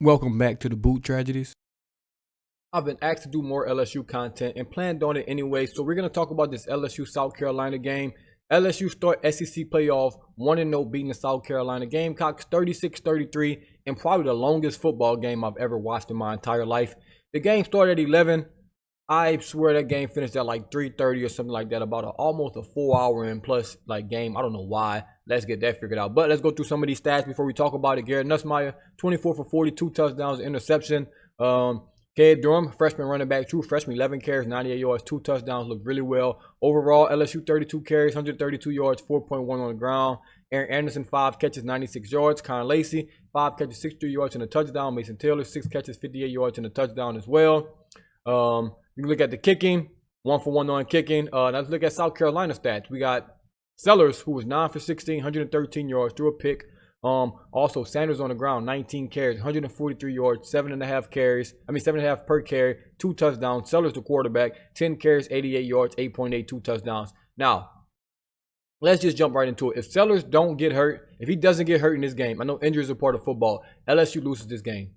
Welcome back to the Boot Tragedies. I've been asked to do more LSU content and planned on it anyway, so we're going to talk about this LSU South Carolina game. LSU start SEC playoff 1-0, beating the South Carolina Gamecocks 36-33 in probably the longest football game I've ever watched in my entire life. The game started at 11. I swear that game finished at like 3:30 or something like that, about almost a 4-hour and plus like game. I don't know why. Let's get that figured out. But let's go through some of these stats before we talk about it. Garrett Nussmeier, 24 for 42 touchdowns, interception. Cade Durham, freshman running back, true freshman, 11 carries, 98 yards, 2 touchdowns, looked really well. Overall, LSU 32 carries, 132 yards, 4.1 on the ground. Aaron Anderson, 5 catches, 96 yards. Con Lacey, 5 catches, 63 yards and a touchdown. Mason Taylor, 6 catches, 58 yards and a touchdown as well. You can look at the kicking, 1 for 1 on kicking. Now let's look at South Carolina stats. We got Sellers, who was 9 for 16, 113 yards, threw a pick. Also Sanders on the ground, 19 carries, 143 yards, 7.5 per carry, 2 touchdowns. Sellers the quarterback, 10 carries, 88 yards, 8.82 touchdowns. Now, let's just jump right into it. If Sellers don't get hurt, if he doesn't get hurt in this game, I know injuries are part of football, LSU loses this game.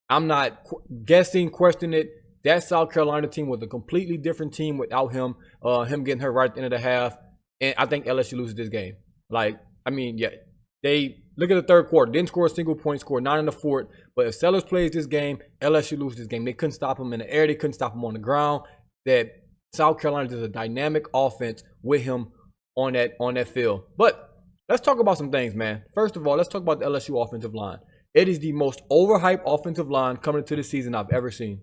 I'm not guessing, questioning it. That South Carolina team was a completely different team without him. Him getting hurt right at the end of the half. And I think LSU loses this game. They look at the third quarter. Didn't score a single point, scored 9 in the fourth. But if Sellers plays this game, LSU loses this game. They couldn't stop him in the air. They couldn't stop him on the ground. That South Carolina does a dynamic offense with him on that field. But let's talk about some things, man. First of all, let's talk about the LSU offensive line. It is the most overhyped offensive line coming into the season I've ever seen.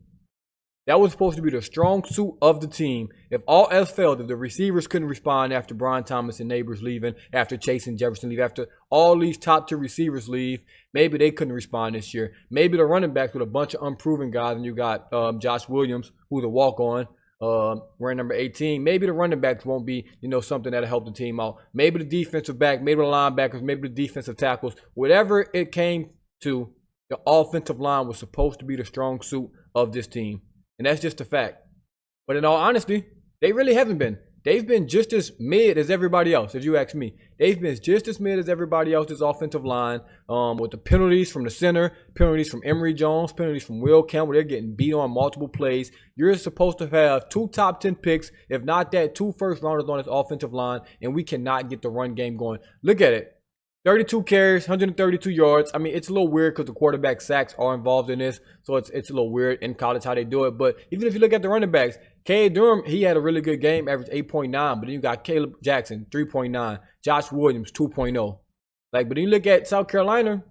That was supposed to be the strong suit of the team. If all else failed, if the receivers couldn't respond after Brian Thomas and Neighbors leaving, after Chase and Jefferson leave, after all these top 2 receivers leave, maybe they couldn't respond this year. Maybe the running backs with a bunch of unproven guys, and you got Josh Williams, who's a walk-on, wearing number 18. Maybe the running backs won't be, something that'll help the team out. Maybe the defensive back, maybe the linebackers, maybe the defensive tackles. Whatever it came to, the offensive line was supposed to be the strong suit of this team. And that's just a fact. But in all honesty, they really haven't been. They've been just as mid as everybody else, if you ask me. They've been just as mid as everybody else's offensive line, with the penalties from the center, penalties from Emory Jones, penalties from Will Campbell. They're getting beat on multiple plays. You're supposed to have 2 top 10 picks, if not that, 2 first-rounders on this offensive line, and we cannot get the run game going. Look at it. 32 carries, 132 yards. I mean, it's a little weird because the quarterback sacks are involved in this. So it's a little weird in college how they do it. But even if you look at the running backs, Cade Durham, he had a really good game, averaged 8.9. But then you got Caleb Jackson, 3.9. Josh Williams, 2.0. But then you look at South Carolina,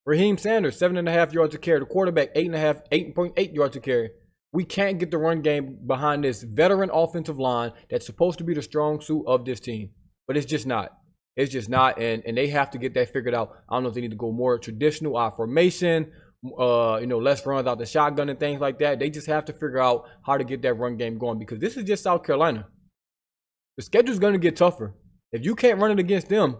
Raheem Sanders, 7.5 yards a carry. The quarterback, 8.8 yards a carry. We can't get the run game behind this veteran offensive line that's supposed to be the strong suit of this team. But it's just not. It's just not, and they have to get that figured out. I don't know if they need to go more traditional I formation, less runs out the shotgun and things like that. They just have to figure out how to get that run game going because this is just South Carolina. The schedule's going to get tougher. If you can't run it against them,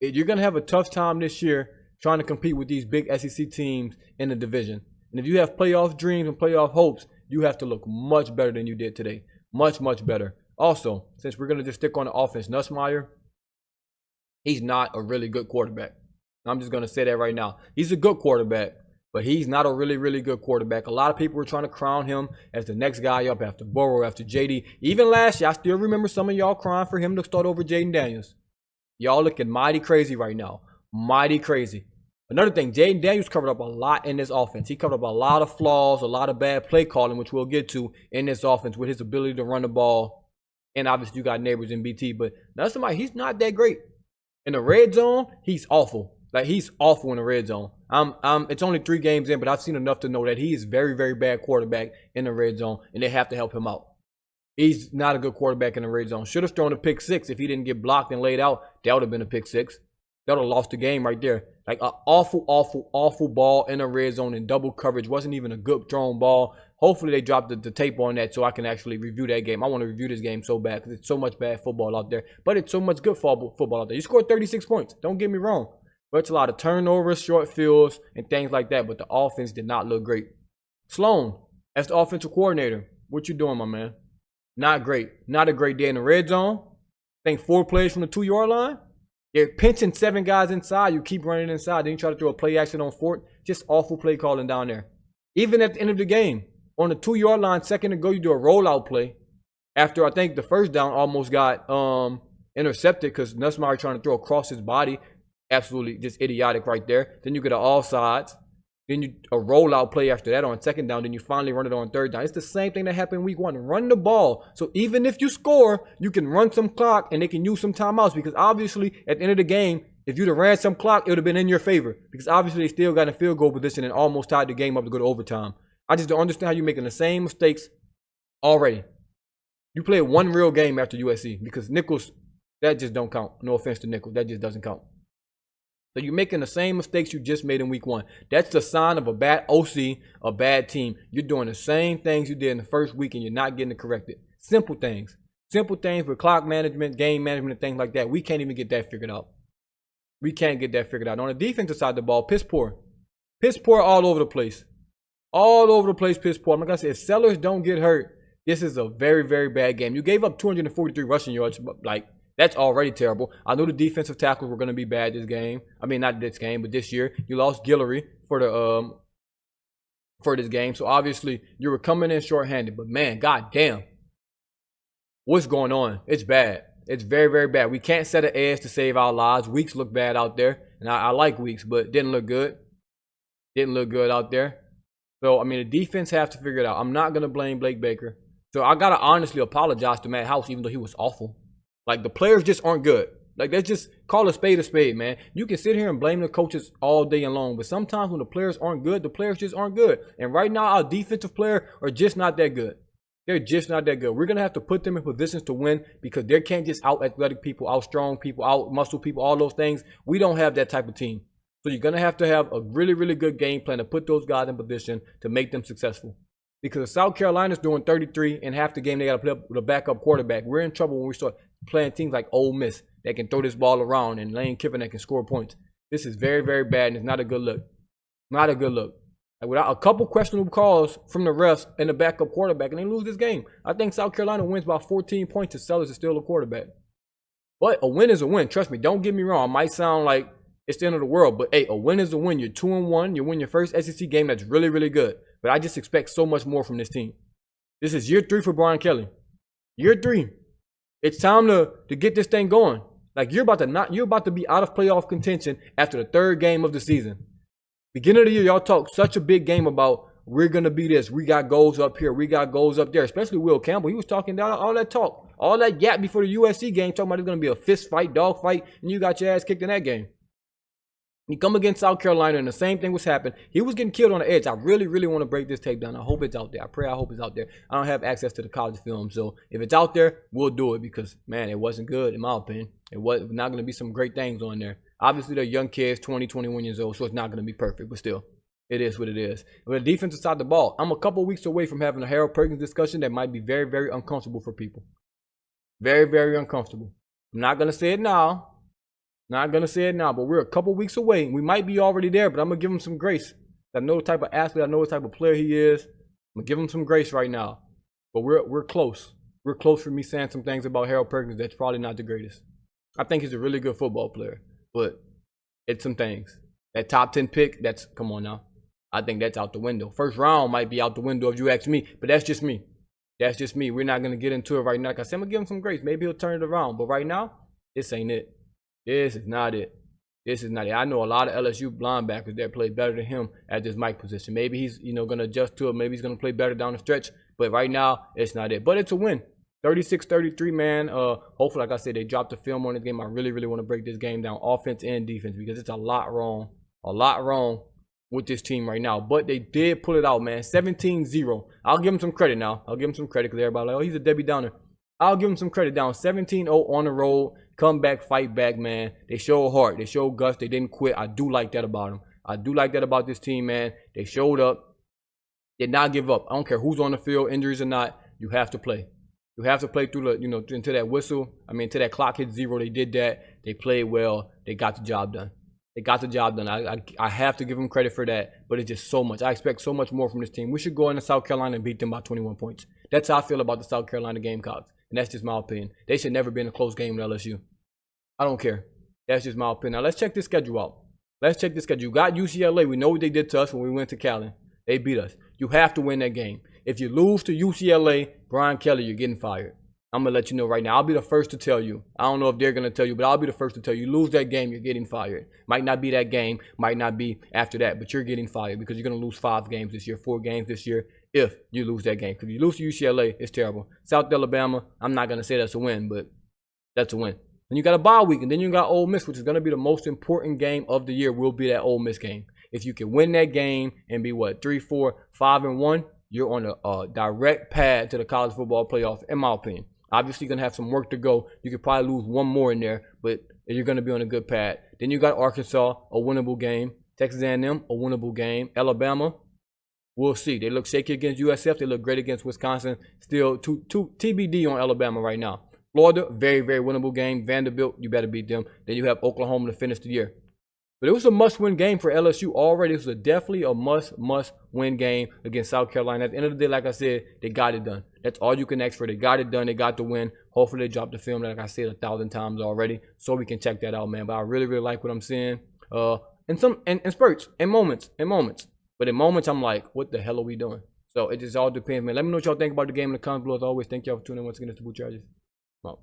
you're going to have a tough time this year trying to compete with these big SEC teams in the division. And if you have playoff dreams and playoff hopes, you have to look much better than you did today. Much, much better. Also, since we're going to just stick on the offense, Nussmeier, he's not a really good quarterback. I'm just going to say that right now. He's a good quarterback, but he's not a really, really good quarterback. A lot of people were trying to crown him as the next guy up after Burrow, after JD. Even last year, I still remember some of y'all crying for him to start over Jaden Daniels. Y'all looking mighty crazy right now. Mighty crazy. Another thing, Jaden Daniels covered up a lot in this offense. He covered up a lot of flaws, a lot of bad play calling, which we'll get to in this offense with his ability to run the ball. And obviously, you got Neighbors in BT, but Nussmeier, he's not that great. In the red zone, he's awful. He's awful in the red zone. It's only 3 games in, but I've seen enough to know that he is very, very bad quarterback in the red zone, and they have to help him out. He's not a good quarterback in the red zone. Should have thrown a pick 6 if he didn't get blocked and laid out. That would have been a pick 6. That would have lost the game right there. An awful, awful, awful ball in the red zone in double coverage. Wasn't even a good thrown ball. Hopefully they dropped the tape on that so I can actually review that game. I want to review this game so bad because it's so much bad football out there. But it's so much good football out there. You scored 36 points. Don't get me wrong. But it's a lot of turnovers, short fields, and things like that. But the offense did not look great. Sloan, as the offensive coordinator, what you doing, my man? Not great. Not a great day in the red zone. I think 4 plays from the 2-yard line. You're pinching 7 guys inside. You keep running inside. Then you try to throw a play action on 4th. Just awful play calling down there. Even at the end of the game, on the 2-yard line, second to go, you do a rollout play. After I think the first down almost got intercepted because Nussmeier trying to throw across his body. Absolutely just idiotic right there. Then you get an offsides. Then you a rollout play after that on second down. Then you finally run it on third down. It's the same thing that happened week 1. Run the ball. So even if you score, you can run some clock and they can use some timeouts because obviously at the end of the game, if you'd have ran some clock, it would have been in your favor because obviously they still got in field goal position and almost tied the game up to go to overtime. I just don't understand how you're making the same mistakes already. You played one real game after USC because Nichols, that just don't count. No offense to Nichols, that just doesn't count. So you're making the same mistakes you just made in week 1. That's the sign of a bad OC, a bad team. You're doing the same things you did in the first week and you're not getting it corrected. Simple things. Simple things with clock management, game management, and things like that. We can't even get that figured out. We can't get that figured out. On the defensive side of the ball, piss poor. Piss poor all over the place. All over the place, piss poor. Like I said, if Sellers don't get hurt, this is a very, very bad game. You gave up 243 rushing yards, but like, that's already terrible. I know the defensive tackles were going to be bad this game. I mean, not this game, but this year. You lost Guillory for this game. So obviously you were coming in shorthanded. But man, goddamn, what's going on? It's bad. It's very, very bad. We can't set an edge to save our lives. Weeks look bad out there, and I like Weeks, but didn't look good. Didn't look good out there. So I mean, the defense has to figure it out. I'm not going to blame Blake Baker. So I gotta honestly apologize to Matt House, even though he was awful. Like, the players just aren't good. Like, let's just call a spade, man. You can sit here and blame the coaches all day long, but sometimes when the players aren't good, the players just aren't good. And right now, our defensive players are just not that good. They're just not that good. We're going to have to put them in positions to win because they can't just out-athletic people, out-strong people, out-muscle people, all those things. We don't have that type of team. So you're going to have a really, really good game plan to put those guys in position to make them successful. Because if South Carolina's doing 33 and half the game, they got to play up with a backup quarterback. We're in trouble when we start playing teams like Ole Miss that can throw this ball around and Lane Kiffin that can score points. This is very, very bad, and it's not a good look. Not a good look. Like, without a couple questionable calls from the refs and the backup quarterback, and they lose this game. I think South Carolina wins by 14 points if Sellers is still a quarterback. But a win is a win. Trust me, don't get me wrong. It might sound like it's the end of the world, but hey, a win is a win. You're 2-1. You win your first SEC game. That's really, really good. But I just expect so much more from this team. This is year 3 for Brian Kelly. Year 3. It's time to get this thing going. Like, you're about to be out of playoff contention after the 3rd game of the season. Beginning of the year, y'all talk such a big game about we're gonna be this. We got goals up here. We got goals up there. Especially Will Campbell. He was talking down all that talk, all that yap before the USC game, talking about it's gonna be a fist fight, dog fight, and you got your ass kicked in that game. You come against South Carolina and the same thing was happening. He was getting killed on the edge. I really, really want to break this tape down. I hope it's out there. I hope it's out there. I don't have access to the college film. So if it's out there, we'll do it because, man, it wasn't good in my opinion. It was not going to be some great things on there. Obviously, they're young kids, 20, 21 years old, so it's not going to be perfect. But still, it is what it is. But the defensive side of the ball, I'm a couple weeks away from having a Harold Perkins discussion that might be very, very uncomfortable for people. Very, very uncomfortable. I'm not going to say it now. Not going to say it now, but we're a couple weeks away. We might be already there, but I'm going to give him some grace. I know the type of athlete, I know the type of player he is. I'm going to give him some grace right now. But we're close. We're close for me saying some things about Harold Perkins that's probably not the greatest. I think he's a really good football player, but it's some things. That top 10 pick, come on now. I think that's out the window. First round might be out the window if you ask me, but that's just me. That's just me. We're not going to get into it right now. Like I said, I'm going to give him some grace. Maybe he'll turn it around, but right now, this ain't it. This is not it. This is not it. I know a lot of LSU linebackers that play better than him at this Mike position. Maybe he's, going to adjust to it. Maybe he's going to play better down the stretch. But right now, it's not it. But it's a win. 36-33, man. Hopefully, like I said, they dropped the film on this game. I really, really want to break this game down, offense and defense, because it's a lot wrong with this team right now. But they did pull it out, man. 17-0. I'll give them some credit now. I'll give them some credit because everybody's like, oh, he's a Debbie Downer. I'll give them some credit down. 17-0 on the road. Come back, fight back, man. They show heart. They show guts. They didn't quit. I do like that about them. I do like that about this team, man. They showed up. Did not give up. I don't care who's on the field, injuries or not. You have to play. You have to play through the, until that whistle. I mean, until that clock hit 0. They did that. They played well. They got the job done. They got the job done. I have to give them credit for that, but it's just so much. I expect so much more from this team. We should go into South Carolina and beat them by 21 points. That's how I feel about the South Carolina Gamecocks, and that's just my opinion. They should never be in a close game with LSU. I don't care. That's just my opinion. Now, let's check this schedule out. Let's check this schedule. You got UCLA. We know what they did to us when we went to Cali. They beat us. You have to win that game. If you lose to UCLA, Brian Kelly, you're getting fired. I'm going to let you know right now. I'll be the first to tell you. I don't know if they're going to tell you, but I'll be the first to tell you. You lose that game, you're getting fired. Might not be that game, might not be after that, but you're getting fired because you're going to lose 5 games this year, 4 games this year if you lose that game. Because if you lose to UCLA, it's terrible. South Alabama, I'm not going to say that's a win, but that's a win. And you got a bye week, and then you got Ole Miss, which is going to be the most important game of the year, will be that Ole Miss game. If you can win that game and be, 3, 4, 5-1, you're on a direct path to the college football playoff, in my opinion. Obviously, going to have some work to go. You could probably lose 1 more in there, but you're going to be on a good path. Then you got Arkansas, a winnable game. Texas A&M, a winnable game. Alabama, we'll see. They look shaky against USF. They look great against Wisconsin. Still, two TBD on Alabama right now. Florida, very, very winnable game. Vanderbilt, you better beat them. Then you have Oklahoma to finish the year. But it was a must-win game for LSU already. It was definitely a must-win game against South Carolina. At the end of the day, like I said, they got it done. That's all you can ask for. They got it done. They got the win. Hopefully, they dropped the film, like I said 1,000 times already, so we can check that out, man. But I really, really like what I'm seeing. In spurts, in moments. But in moments, I'm like, what the hell are we doing? So it just all depends, man. Let me know what y'all think about the game in the comments below. As always, thank y'all for tuning in once again to Boot Charges. Well.